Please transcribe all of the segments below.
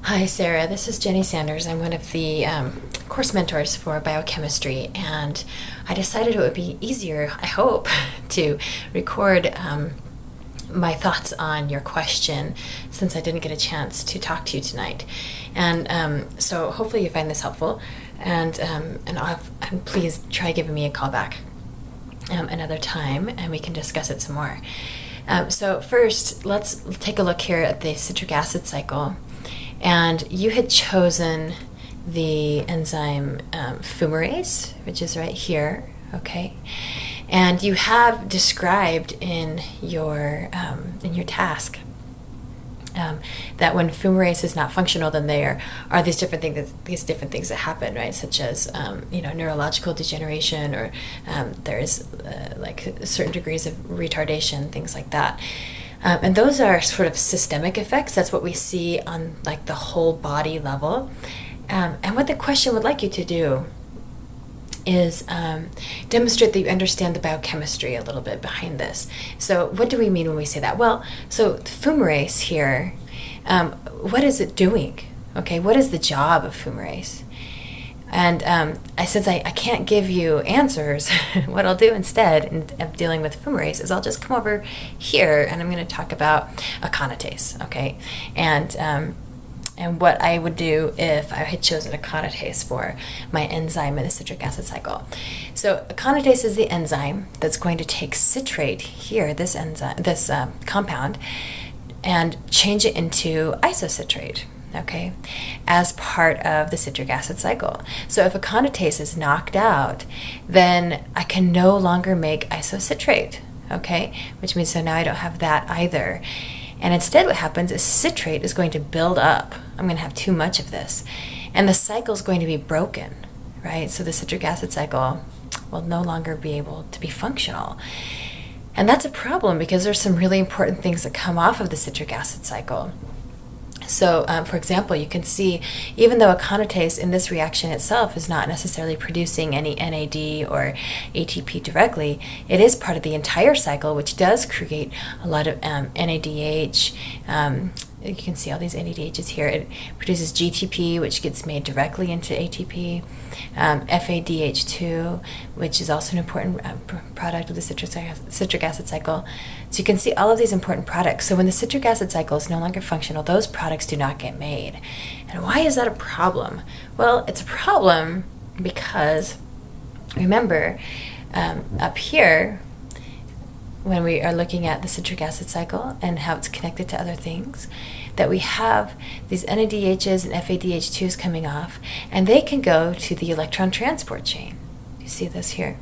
Hi, Sarah. This is Jenny Sanders. I'm one of the course mentors for biochemistry, and I decided it would be easier, I hope, to record my thoughts on your question since I didn't get a chance to talk to you tonight. And so hopefully you find this helpful, and please try giving me a call back another time, and we can discuss it some more. So first, let's take a look here at the citric acid cycle. And you had chosen the enzyme fumarase, which is right here, okay? And you have described in your task that when fumarase is not functional, then there are these different things that happen, right? Such as neurological degeneration, or there is like certain degrees of retardation, things like that. And those are sort of systemic effects. That's what we see on like the whole body level. And what the question would like you to do is demonstrate that you understand the biochemistry a little bit behind this. So what do we mean when we say that? Well, so fumarase here, what is it doing? Okay, what is the job of fumarase? And since I can't give you answers, what I'll do instead of dealing with fumarase is I'll just come over here and I'm going to talk about aconitase, okay? And what I would do if I had chosen aconitase for my enzyme in the citric acid cycle. So aconitase is the enzyme that's going to take citrate here, this compound, and change it into isocitrate, okay, as part of the citric acid cycle. So if aconitase is knocked out, then I can no longer make isocitrate, okay, which means so now I don't have that either. And instead what happens is citrate is going to build up. I'm going to have too much of this. And the cycle is going to be broken, right? So the citric acid cycle will no longer be able to be functional. And that's a problem because there's some really important things that come off of the citric acid cycle. So, for example, you can see even though aconitase in this reaction itself is not necessarily producing any NAD or ATP directly, it is part of the entire cycle, which does create a lot of NADH. You can see all these NADHs here. It produces GTP, which gets made directly into ATP. FADH2, which is also an important product of the citric acid cycle. So you can see all of these important products. So when the citric acid cycle is no longer functional, those products do not get made. And why is that a problem? Well, it's a problem because, remember, up here, when we are looking at the citric acid cycle and how it's connected to other things, that we have these NADHs and FADH2s coming off, and they can go to the electron transport chain. You see this here?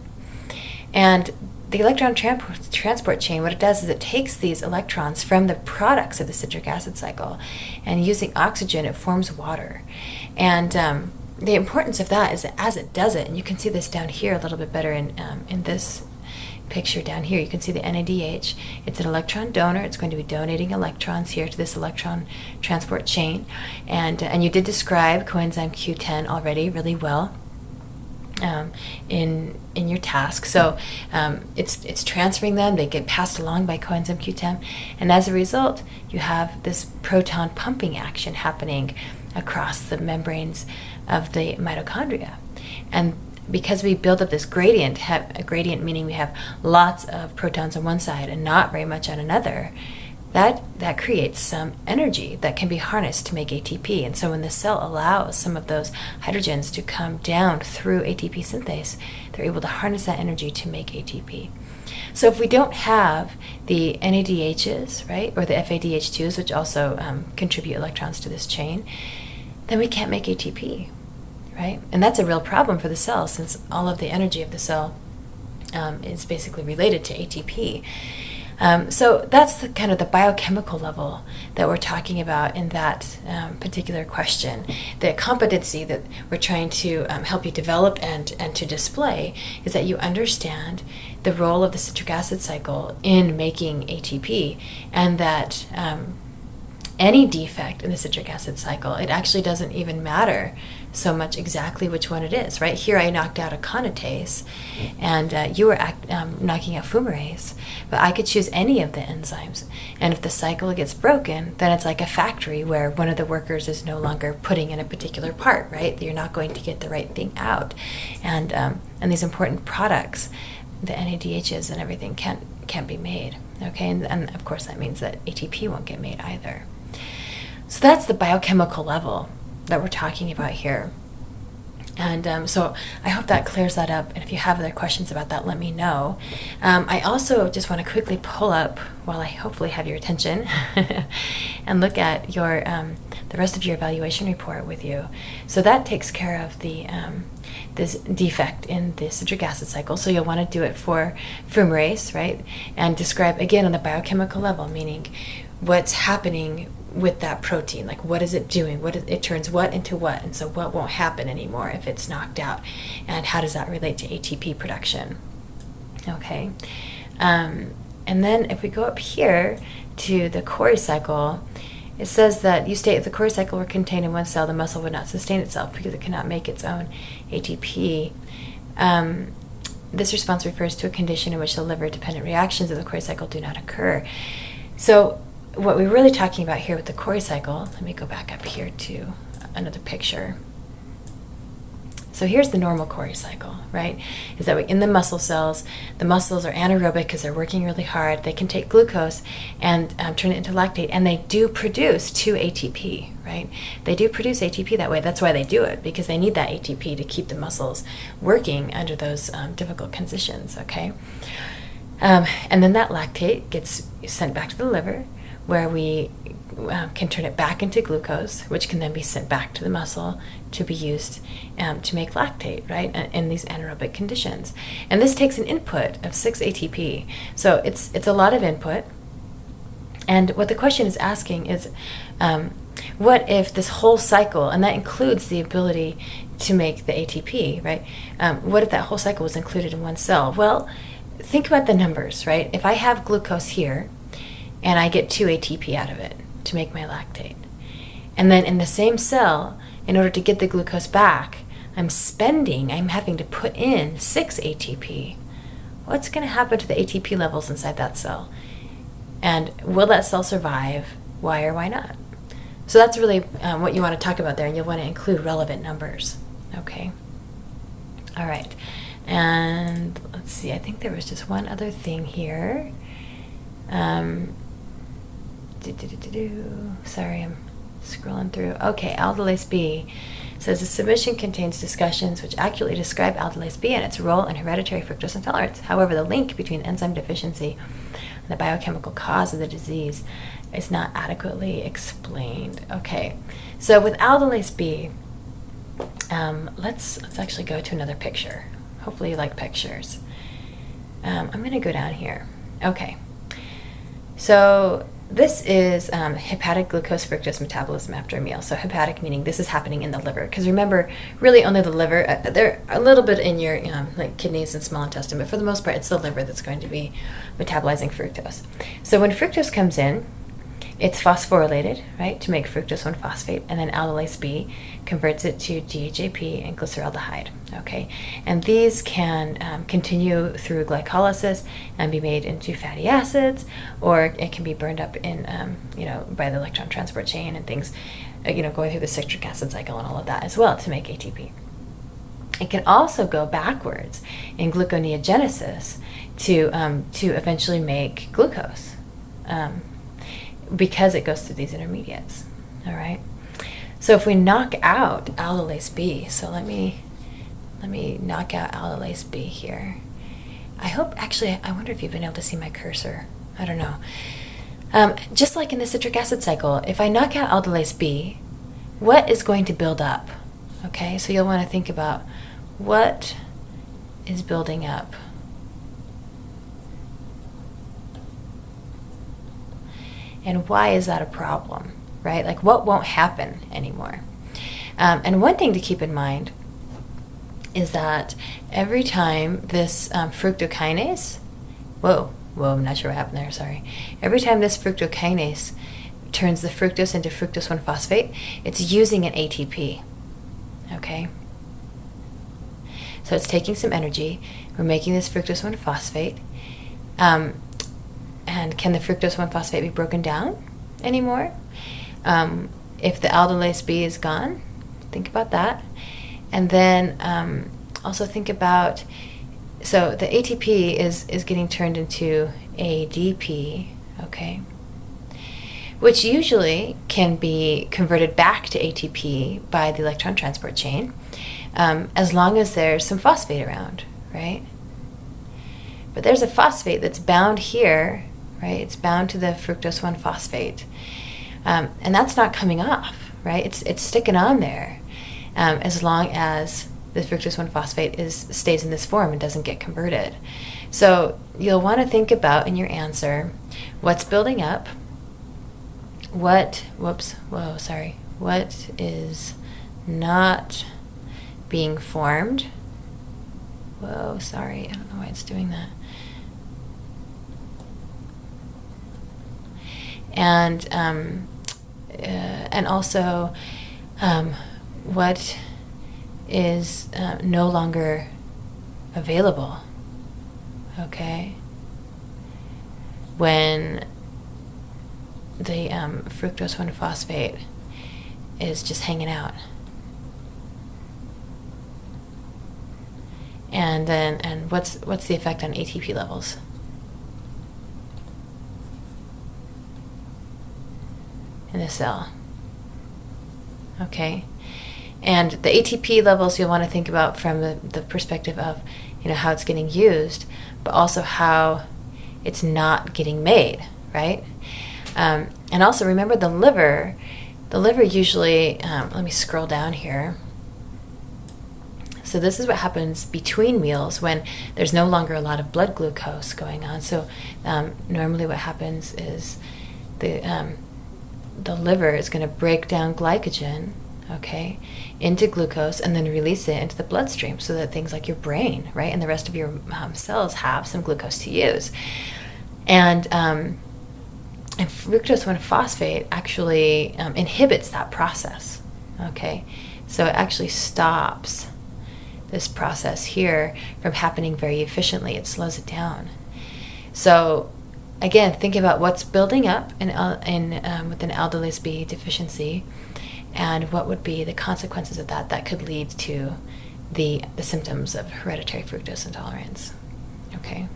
And the electron transport chain, what it does is it takes these electrons from the products of the citric acid cycle, and using oxygen, it forms water. And the importance of that is that as it does it, and you can see this down here a little bit better in this picture down here, you can see the NADH. It's an electron donor. It's going to be donating electrons here to this electron transport chain. And you did describe coenzyme Q10 already really well in your task. So it's transferring them. They get passed along by coenzyme Q10. And as a result, you have this proton pumping action happening across the membranes of the mitochondria. And because we build up this gradient, a gradient meaning we have lots of protons on one side and not very much on another, that creates some energy that can be harnessed to make ATP. And so when the cell allows some of those hydrogens to come down through ATP synthase, they're able to harness that energy to make ATP. So if we don't have the NADHs, right, or the FADH2s, which also contribute electrons to this chain, then we can't make ATP. Right? And that's a real problem for the cell, since all of the energy of the cell is basically related to ATP. So that's the kind of the biochemical level that we're talking about in that particular question. The competency that we're trying to help you develop and to display is that you understand the role of the citric acid cycle in making ATP, and that any defect in the citric acid cycle. It actually doesn't even matter so much exactly which one it is, right? Here I knocked out aconitase, and you were knocking out fumarase, but I could choose any of the enzymes. And if the cycle gets broken, then it's like a factory where one of the workers is no longer putting in a particular part, right? You're not going to get the right thing out. And these important products, the NADHs and everything, can't be made, okay? And of course that means that ATP won't get made either. So that's the biochemical level that we're talking about here. And so I hope that clears that up. And if you have other questions about that, let me know. I also just want to quickly pull up, while I hopefully have your attention, and look at your the rest of your evaluation report with you. So that takes care of the this defect in the citric acid cycle. So you'll want to do it for fumarase, right? And describe again on the biochemical level, meaning what's happening with that protein, like what is it doing, it turns what into what, and so what won't happen anymore if it's knocked out, and how does that relate to ATP production. Okay, and then if we go up here to the Cori cycle, it says that you state if the Cori cycle were contained in one cell, the muscle would not sustain itself because it cannot make its own ATP. This response refers to a condition in which the liver-dependent reactions of the Cori cycle do not occur. So what we're really talking about here with the Cori cycle, let me go back up here to another picture. So here's the normal Cori cycle, right? Is that in the muscle cells, the muscles are anaerobic because they're working really hard. They can take glucose and turn it into lactate, and they do produce 2 ATP, right? They do produce ATP that way. That's why they do it, because they need that ATP to keep the muscles working under those difficult conditions, okay? And then that lactate gets sent back to the liver, where we can turn it back into glucose, which can then be sent back to the muscle to be used to make lactate, right, in these anaerobic conditions. And this takes an input of 6 ATP. So it's a lot of input. And what the question is asking is, what if this whole cycle, and that includes the ability to make the ATP, right? What if that whole cycle was included in one cell? Well, think about the numbers, right? If I have glucose here, and I get 2 ATP out of it to make my lactate, and then in the same cell, in order to get the glucose back, I'm having to put in 6 ATP. What's going to happen to the ATP levels inside that cell? And will that cell survive? Why or why not? So that's really what you want to talk about there, and you'll want to include relevant numbers. Okay. All right. And let's see, I think there was just one other thing here. Sorry, I'm scrolling through. Okay, aldolase B says the submission contains discussions which accurately describe aldolase B and its role in hereditary fructose intolerance. However, the link between enzyme deficiency and the biochemical cause of the disease is not adequately explained. Okay, so with aldolase B, let's actually go to another picture. Hopefully you like pictures. I'm going to go down here. Okay, so this is hepatic glucose fructose metabolism after a meal. So hepatic meaning this is happening in the liver. Because remember, really only the liver, they're a little bit in your like kidneys and small intestine, but for the most part it's the liver that's going to be metabolizing fructose. So when fructose comes in, it's phosphorylated, right, to make fructose 1-phosphate, and then aldolase B converts it to DHAP and glyceraldehyde, okay? And these can continue through glycolysis and be made into fatty acids, or it can be burned up in, by the electron transport chain and things, going through the citric acid cycle and all of that as well to make ATP. It can also go backwards in gluconeogenesis to eventually make glucose. Because it goes through these intermediates, all right? So if we knock out aldolase B, so let me knock out aldolase B here. I wonder if you've been able to see my cursor. I don't know. Just like in the citric acid cycle, if I knock out aldolase B, what is going to build up? Okay, so you'll want to think about what is building up. And why is that a problem, right? Like what won't happen anymore? And one thing to keep in mind is that every time this fructokinase, I'm not sure what happened there, sorry. Every time this fructokinase turns the fructose into fructose 1-phosphate, it's using an ATP, okay? So it's taking some energy. We're making this fructose 1-phosphate. And can the fructose 1-phosphate be broken down anymore? If the aldolase B is gone, think about that. And then also think about, so the ATP is getting turned into ADP, okay? Which usually can be converted back to ATP by the electron transport chain, as long as there's some phosphate around, right? But there's a phosphate that's bound here, right? It's bound to the fructose 1-phosphate. And that's not coming off, right? It's sticking on there as long as the fructose 1-phosphate stays in this form and doesn't get converted. So you'll want to think about in your answer what's building up, what is not being formed. I don't know why it's doing that. And also what is no longer available, okay, when the fructose 1-phosphate is just hanging out. And what's the effect on ATP levels? In the cell. Okay. And the ATP levels you'll want to think about from the perspective of, how it's getting used, but also how it's not getting made, right? And also remember the liver usually, let me scroll down here. So this is what happens between meals when there's no longer a lot of blood glucose going on. So normally what happens is the liver is going to break down glycogen, okay, into glucose and then release it into the bloodstream so that things like your brain, right, and the rest of your cells have some glucose to use. And fructose 1-phosphate actually inhibits that process, okay? So it actually stops this process here from happening very efficiently. It slows it down. So again, think about what's building up with an aldolase B deficiency, and what would be the consequences of that could lead to the symptoms of hereditary fructose intolerance. Okay.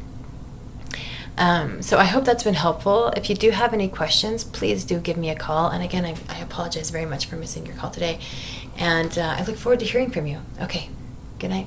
So I hope that's been helpful. If you do have any questions, please do give me a call. And again, I apologize very much for missing your call today. And I look forward to hearing from you. Okay. Good night.